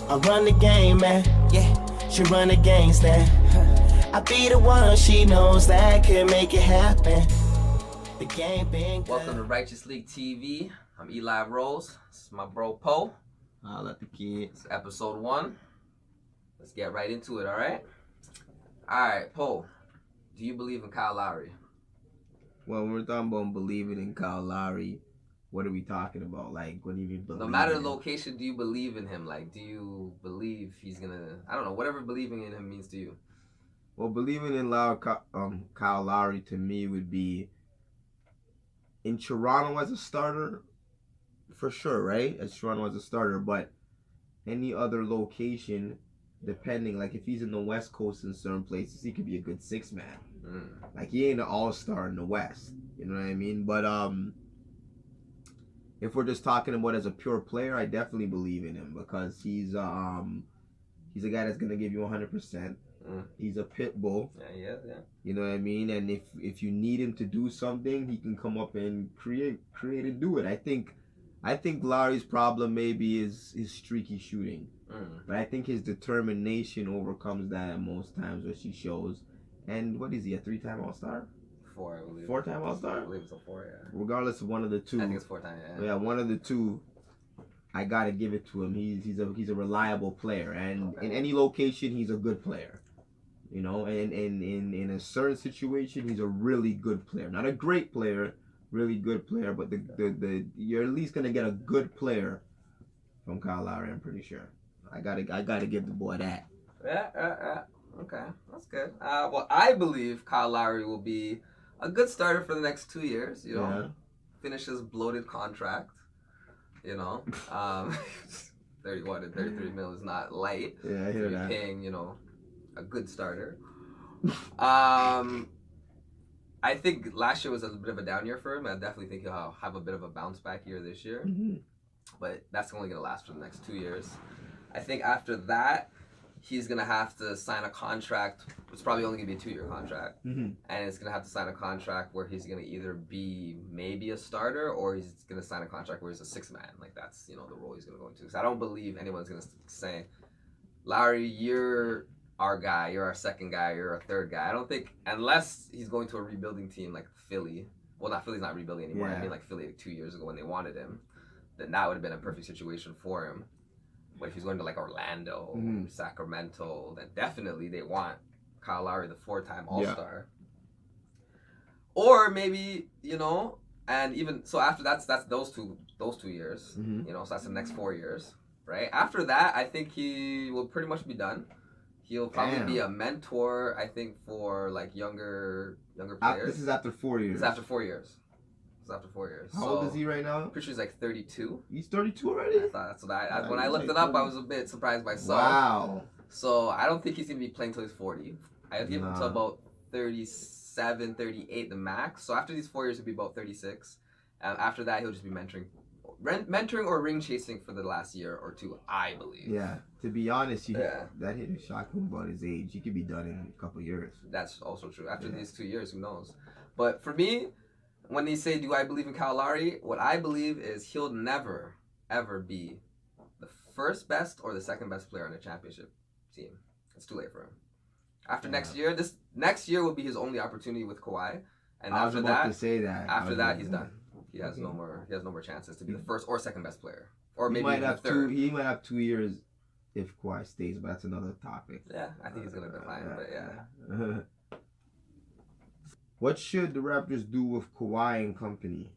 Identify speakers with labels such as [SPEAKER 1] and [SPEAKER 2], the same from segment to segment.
[SPEAKER 1] I run the game, man. Yeah, she run the gangsta. I be the one she knows that can make it happen. The game been good.
[SPEAKER 2] Welcome to Righteous League TV. I'm Eli Rose. This is my bro Po.
[SPEAKER 3] I'll let the kids.
[SPEAKER 2] It's episode 1. Let's get right into it, alright? Alright, Po. Do you believe in Kyle Lowry?
[SPEAKER 3] Well, when we're talking about believing in Kyle Lowry, what are we talking about? Like, what do you mean believe?
[SPEAKER 2] No matter the location, do you believe in him? Like, do you believe he's gonna... I don't know, whatever believing in him means to you.
[SPEAKER 3] Well, believing in Kyle Lowry to me would be in Toronto as a starter, for sure, right? As Toronto as a starter, but any other location, depending, like if he's in the West Coast in certain places, he could be a good 6-man. Like he ain't an all-star in the West, you know what I mean? But if we're just talking about as a pure player, I definitely believe in him because he's a guy that's gonna give you 100%. He's a pit bull.
[SPEAKER 2] Yeah.
[SPEAKER 3] You know what I mean? And if you need him to do something, he can come up and create and do it. I think Lowry's problem maybe is his streaky shooting. But I think his determination overcomes that at most times, which he shows. And what is he, a 3-time All-Star?
[SPEAKER 2] 4, I believe.
[SPEAKER 3] 4-time All-Star?
[SPEAKER 2] I believe it's a 4, yeah.
[SPEAKER 3] Regardless of one of the two.
[SPEAKER 2] I think it's 4-time, yeah.
[SPEAKER 3] Yeah, one of the two. I gotta give it to him. He's a reliable player, and in any location, he's a good player. You know, and in a certain situation, he's a really good player. Not a great player, really good player, but the you're at least gonna get a good player from Kyle Lowry. I'm pretty sure. I gotta give the boy that.
[SPEAKER 2] Yeah. Okay, that's good. Well, I believe Kyle Lowry will be a good starter for the next 2 years. You know, finish his bloated contract. You know, 31 to 33 mil is not light.
[SPEAKER 3] Yeah, I hear that.
[SPEAKER 2] Paying, you know, a good starter. I think last year was a bit of a down year for him. I definitely think he'll have a bit of a bounce back year this year. But that's only going to last for the next 2 years. I think after that, he's going to have to sign a contract. It's probably only going to be a 2-year contract. And it's going to have to sign a contract where he's going to either be maybe a starter or he's going to sign a contract where he's a 6-man. Like, that's, you know, the role he's going to go into. Because I don't believe anyone's going to say, Lowry, you're our guy, you're our second guy, you're our third guy. I don't think, unless he's going to a rebuilding team like Philly. Well, Philly's not rebuilding anymore. I mean, like Philly like 2 years ago when they wanted him. Then that would have been a perfect situation for him. But if he's going to like Orlando, Sacramento, then definitely they want Kyle Lowry, the 4-time All-Star. Or maybe, you know, and even so after that's those two years, you know, so that's the next 4 years, right? After that, I think he will pretty much be done. He'll probably be a mentor, I think, for like younger players.
[SPEAKER 3] This is after 4 years.
[SPEAKER 2] This is after 4 years.
[SPEAKER 3] How old is he right now?
[SPEAKER 2] Pretty sure he's like 32.
[SPEAKER 3] He's 32 already?
[SPEAKER 2] I thought that's what when I looked it up, I was a bit surprised myself.
[SPEAKER 3] Wow.
[SPEAKER 2] So I don't think he's going to be playing till he's 40. I'd give him to about 37, 38 the max. So after these 4 years, he'll be about 36. After that, he'll just be mentoring or ring chasing for the last year or two, I believe.
[SPEAKER 3] Yeah. To be honest, that hit a shock him about his age. He could be done in a couple of years.
[SPEAKER 2] That's also true. After these 2 years, who knows? But for me, when they say, do I believe in Kyle Lowry? What I believe is he'll never, ever be the first best or the second best player on a championship team. It's too late for him. After next year, this next year will be his only opportunity with Kawhi. And
[SPEAKER 3] I was
[SPEAKER 2] after
[SPEAKER 3] about
[SPEAKER 2] that,
[SPEAKER 3] to say that.
[SPEAKER 2] After that, he's done. He has no more chances to be the first or second best player. Or maybe even the third.
[SPEAKER 3] He might have 2 years if Kawhi stays, but that's another topic.
[SPEAKER 2] Yeah, I think he's going to decline, but yeah.
[SPEAKER 3] What should the Raptors do with Kawhi and company?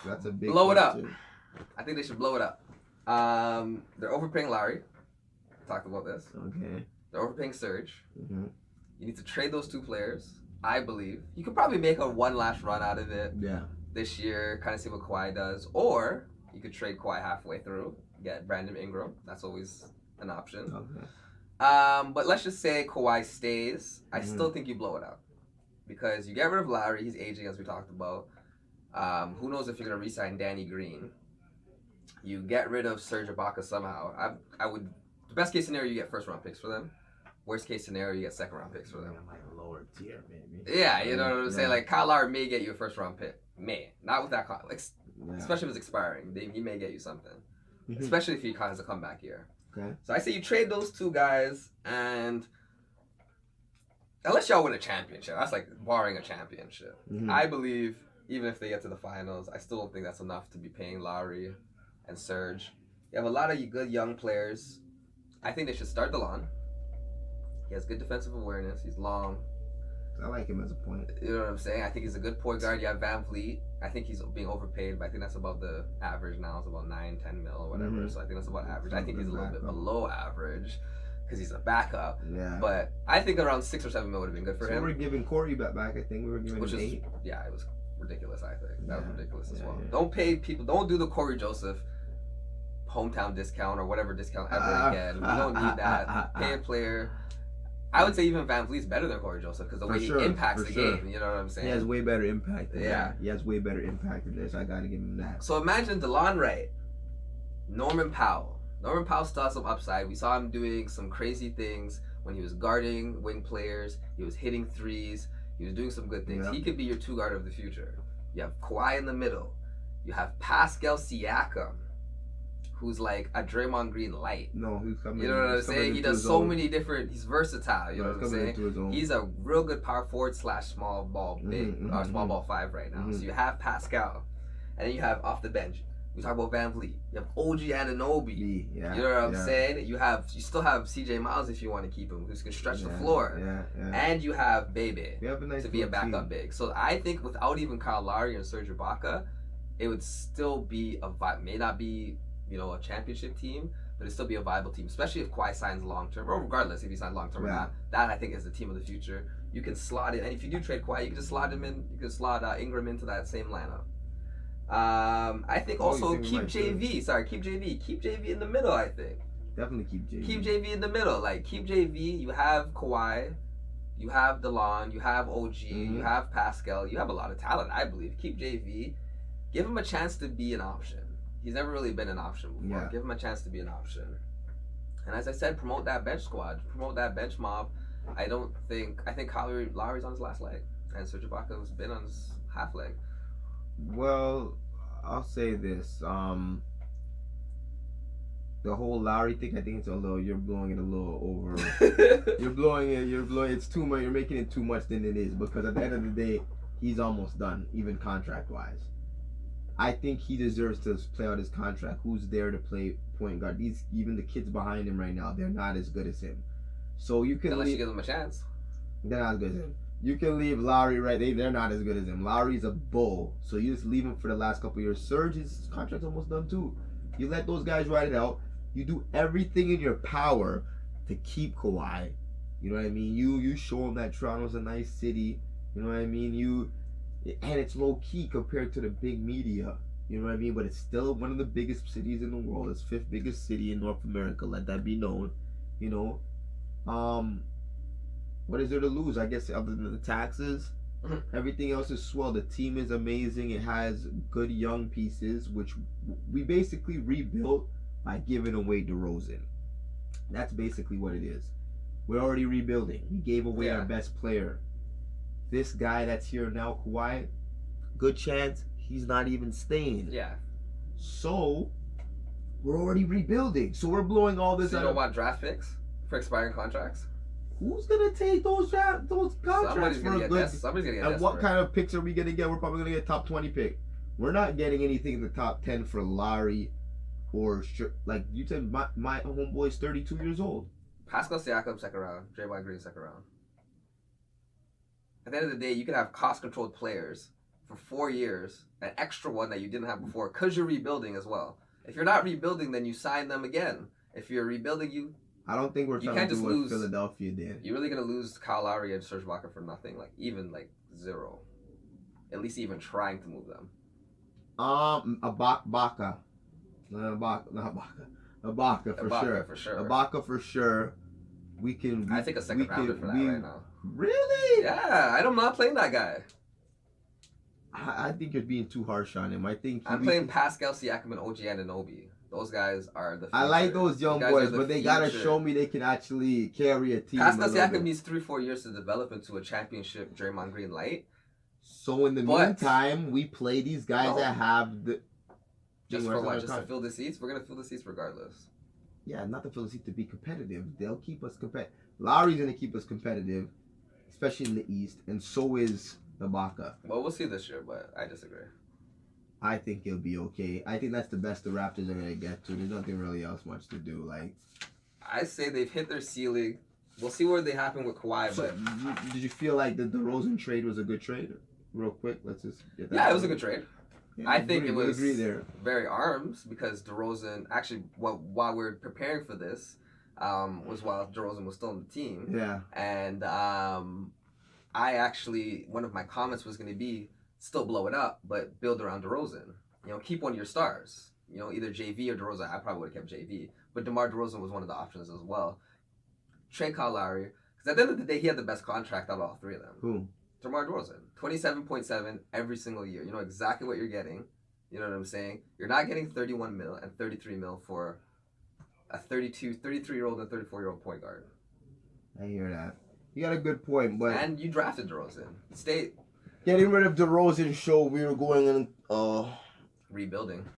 [SPEAKER 3] That's a big
[SPEAKER 2] blow
[SPEAKER 3] question.
[SPEAKER 2] it up. I think they should blow it up. They're overpaying Lowry. Talked about this.
[SPEAKER 3] Okay.
[SPEAKER 2] They're overpaying Serge. You need to trade those 2 players, I believe. You could probably make one last run out of it this year, kind of see what Kawhi does. Or you could trade Kawhi halfway through, get Brandon Ingram. That's always an option.
[SPEAKER 3] Okay.
[SPEAKER 2] But let's just say Kawhi stays. I still think you blow it up. Because you get rid of Lowry, he's aging as we talked about. Who knows if you're going to re-sign Danny Green. You get rid of Serge Ibaka somehow. I would, the best case scenario, you get first round picks for them. Worst case scenario, you get second round picks for them.
[SPEAKER 3] Like lower tier, maybe.
[SPEAKER 2] Yeah, you know what I'm saying? Like Kyle Lowry may get you a first round pick. May. Not with that, especially if it's expiring. He may get you something. especially if he has a comeback year.
[SPEAKER 3] Okay.
[SPEAKER 2] So I say you trade those two guys, and unless y'all win a championship, that's like barring a championship. I believe even if they get to the finals, I still don't think that's enough to be paying Lowry and Serge. You have a lot of good young players. I think they should start DeLon. He has good defensive awareness. He's long.
[SPEAKER 3] I like him as a point.
[SPEAKER 2] You know what I'm saying? I think he's a good point guard. You have Van Vliet. I think he's being overpaid, but I think that's about the average now. It's about 9-10 mil or whatever. So I think that's about average. I think he's a little bit below average because he's a backup.
[SPEAKER 3] Yeah.
[SPEAKER 2] But I think around 6 or 7 mil would have been good for him.
[SPEAKER 3] We were giving Corey back. I think we were giving him 8.
[SPEAKER 2] Yeah, it was ridiculous. I think that was ridiculous as well.
[SPEAKER 3] Yeah.
[SPEAKER 2] Don't pay people. Don't do the Corey Joseph hometown discount or whatever discount ever again. We don't need that. Pay a player. I would say even Van Vliet's better than Corey Joseph because the way he impacts the game. You know what I'm saying?
[SPEAKER 3] He has way better impact.
[SPEAKER 2] Yeah.
[SPEAKER 3] He has way better impact than this. I got to give him that.
[SPEAKER 2] So imagine DeLon Wright, Norman Powell. Norman Powell still has some upside. We saw him doing some crazy things when he was guarding wing players. He was hitting threes. He was doing some good things. He could be your 2 guard of the future. You have Kawhi in the middle. You have Pascal Siakam, who's like a Draymond Green light.
[SPEAKER 3] No, he's coming.
[SPEAKER 2] You know what I'm saying? He does so many different. He's versatile. You know what I'm saying? He's a real good power forward / small ball big or small ball 5 right now. So you have Pascal, and then you have off the bench. We talk about Van Vliet. You have OG Anunoby. You know what I'm saying? You still have CJ Miles if you want to keep him, who's can stretch the floor. And you have Bebe to be a backup big. So I think without even Kyle Lowry and Serge Ibaka, it would still be a vibe. May not be a championship team, but it'd still be a viable team, especially if Kawhi signs long term, or regardless if he signs long term or not. That I think is the team of the future. You can slot it, and if you do trade Kawhi, you can just slot him in. You can slot Ingram into that same lineup. I think also keep JV. Keep JV in the middle. I think
[SPEAKER 3] definitely keep JV.
[SPEAKER 2] Keep JV in the middle. Like keep JV. You have Kawhi, you have DeLon, you have OG, you have Pascal. You have a lot of talent. I believe. Keep JV. Give him a chance to be an option. He's never really been an option before. Give him a chance to be an option. And as I said, promote that bench squad. Promote that bench mob. I think Kyle Lowry's on his last leg. And Serge Ibaka's been on his half leg.
[SPEAKER 3] Well, I'll say this. The whole Lowry thing, I think it's you're blowing it a little over. You're blowing it's too much. You're making it too much than it is, because at the end of the day, he's almost done, even contract-wise. I think he deserves to play out his contract. Who's there to play point guard? Even the kids behind him right now, they're not as good as him. So you can
[SPEAKER 2] unless you give them a chance.
[SPEAKER 3] They're not as good as him. You can leave Lowry right. They're not as good as him. Lowry's a bull, so you just leave him for the last couple of years. Serge's contract's almost done too. You let those guys ride it out. You do everything in your power to keep Kawhi. You know what I mean? You show him that Toronto's a nice city. You know what I mean? And it's low key compared to the big media. You know what I mean? But it's still one of the biggest cities in the world. It's 5th biggest city in North America. Let that be known. You know, what is there to lose? I guess other than the taxes, everything else is swell. The team is amazing. It has good young pieces, which we basically rebuilt by giving away DeRozan. That's basically what it is. We're already rebuilding. We gave away our best player. This guy that's here now, Kawhi, good chance he's not even staying.
[SPEAKER 2] Yeah.
[SPEAKER 3] So we're already rebuilding. So we're blowing all this.
[SPEAKER 2] So you don't want draft picks for expiring contracts?
[SPEAKER 3] Who's gonna take those contracts for a good?
[SPEAKER 2] Somebody's gonna get.
[SPEAKER 3] And what kind of picks are we gonna get? We're probably gonna get a top 20 pick. We're not getting anything in the top 10 for Lowry, or like you said. My homeboy's 32 years old.
[SPEAKER 2] Pascal Siakam 2nd round. Draymond Green 2nd round. At the end of the day, you can have cost-controlled players for 4 years, an extra one that you didn't have before, because you're rebuilding as well. If you're not rebuilding, then you sign them again. If you're rebuilding,
[SPEAKER 3] I don't think we're trying to do what Philadelphia did.
[SPEAKER 2] You're really gonna lose Kyle Lowry and Serge Ibaka for nothing, even 0. At least even trying to move them.
[SPEAKER 3] Ibaka for sure. Ibaka for sure. We can.
[SPEAKER 2] I take a second rounder for that right now.
[SPEAKER 3] Really?
[SPEAKER 2] Yeah, I'm not playing that guy.
[SPEAKER 3] I think you're being too harsh on him. I think
[SPEAKER 2] I'm playing Pascal Siakam and OG Anunoby. Those guys are the future.
[SPEAKER 3] I like those young boys, but they gotta show me they can actually carry a team.
[SPEAKER 2] Pascal Siakam needs 3-4 years to develop into a championship Draymond Green light.
[SPEAKER 3] So in the meantime, we play these guys that have the.
[SPEAKER 2] Just for what? Just to fill the seats? We're gonna fill the seats regardless.
[SPEAKER 3] Yeah, not to fill the seats, to be competitive. They'll keep us competitive. Lowry's gonna keep us competitive, especially in the East, and so is Ibaka.
[SPEAKER 2] Well, we'll see this year, but I disagree.
[SPEAKER 3] I think it'll be okay. I think that's the best the Raptors are gonna get to. There's nothing really else much to do. Like,
[SPEAKER 2] I say they've hit their ceiling. We'll see where they happen with Kawhi,
[SPEAKER 3] so
[SPEAKER 2] but
[SPEAKER 3] did you feel like the DeRozan trade was a good trade? Real quick, let's just get that.
[SPEAKER 2] yeah, it was a good trade.
[SPEAKER 3] Yeah,
[SPEAKER 2] I think it was
[SPEAKER 3] agree there.
[SPEAKER 2] very arms because DeRozan actually while we were preparing for this was while DeRozan was still on the team.
[SPEAKER 3] Yeah.
[SPEAKER 2] And I actually one of my comments was going to be still blow it up, but build around DeRozan. You know, keep one of your stars. You know, either JV or DeRozan. I probably would have kept JV, but DeMar DeRozan was one of the options as well. Trade Kyle Lowry because at the end of the day he had the best contract out of all three of them.
[SPEAKER 3] Who?
[SPEAKER 2] DeMar DeRozan, 27.7 every single year. You know exactly what you're getting. You know what I'm saying? You're not getting 31 mil and 33 mil for a 33-year-old and 34-year-old point guard.
[SPEAKER 3] I hear that. You got a good point, but
[SPEAKER 2] And you drafted DeRozan. Getting
[SPEAKER 3] rid of DeRozan showed we were going in
[SPEAKER 2] rebuilding.